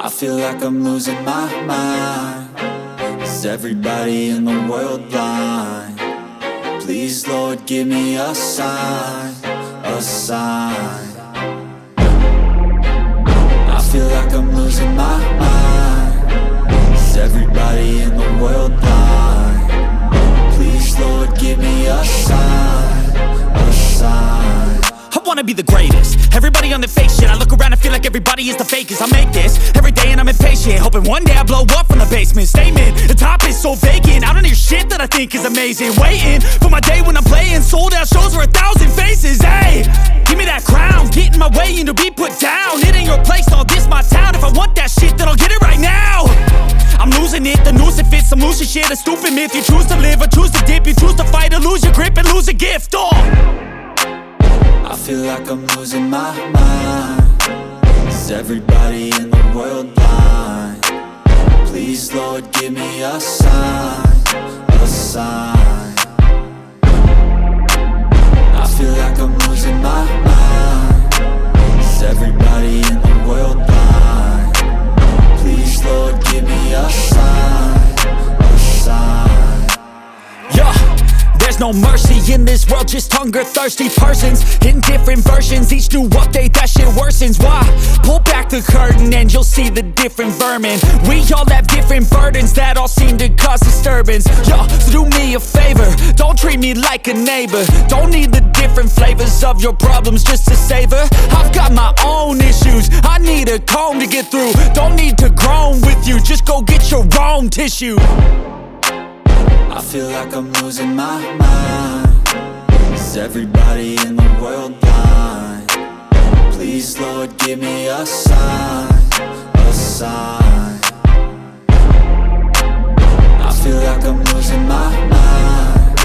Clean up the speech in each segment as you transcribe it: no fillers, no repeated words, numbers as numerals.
I feel like I'm losing my mind. Is everybody in the world blind? Please, Lord, give me a sign, a sign. I feel like I'm losing my mind. Is everybody in the world blind? Please, Lord, give me a sign, a sign. I wanna be the greatest. Everybody on the fake shit. I look around and feel like everybody is the fakest. I make this every day and I'm impatient, hoping one day I blow up from the basement. Statement, the top is so vacant. I don't hear shit that I think is amazing. Waiting for my day when I'm playing sold out shows for 1,000 faces. Hey, give me that crown, get in my way and to be put down. It ain't your place, all this my town. If I want that shit, then I'll get it right now. I'm losing it, the noose it fits. I'm losing shit, a stupid myth. You choose to live or choose to dip. You choose to fight or lose your grip and lose a gift. I feel like I'm losing my mind. Is everybody in the world blind? Please, Lord, give me a sign, a sign. I feel like I'm losing my mind. Is everybody in the world blind? Please, Lord, give me a sign, a sign. Yeah. There's no mercy in this world, just hunger-thirsty persons in different versions. Each new update, that shit worsens. Why? Pull back the curtain and you'll see the different vermin. We all have different burdens that all seem to cause disturbance. Yo, so do me a favor, don't treat me like a neighbor. Don't need the different flavors of your problems just to savor. I've got my own issues, I need a comb to get through. Don't need to groan with you, just go get your own tissue. I feel like I'm losing my mind. Is everybody in the world blind? Please, Lord, give me a sign, a sign. I feel like I'm losing my mind.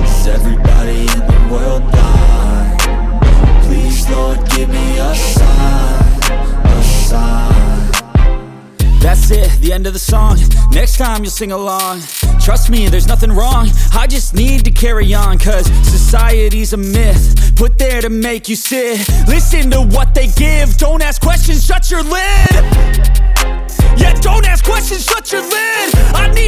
Is everybody in the world blind? Please, Lord, give me a sign, a sign. That's it, the end of the song. Next time you'll sing along. Trust me, there's nothing wrong. I just need to carry on, cause society's a myth put there to make you sit. Listen to what they give. Don't ask questions, shut your lid. Yeah, don't ask questions, shut your lid. I need